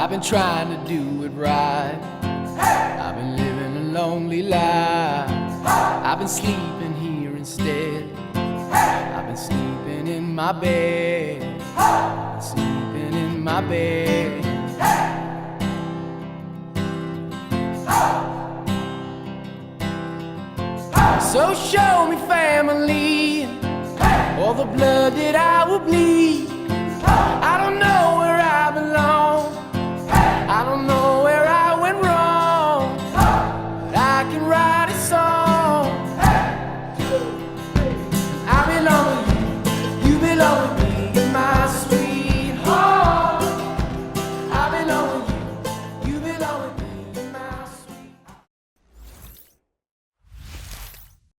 I've been trying to do it right. I've been living a lonely life. I've been sleeping here instead. I've been sleeping in my bed. Sleeping in my bed. So show me family, all the blood that I will bleed. I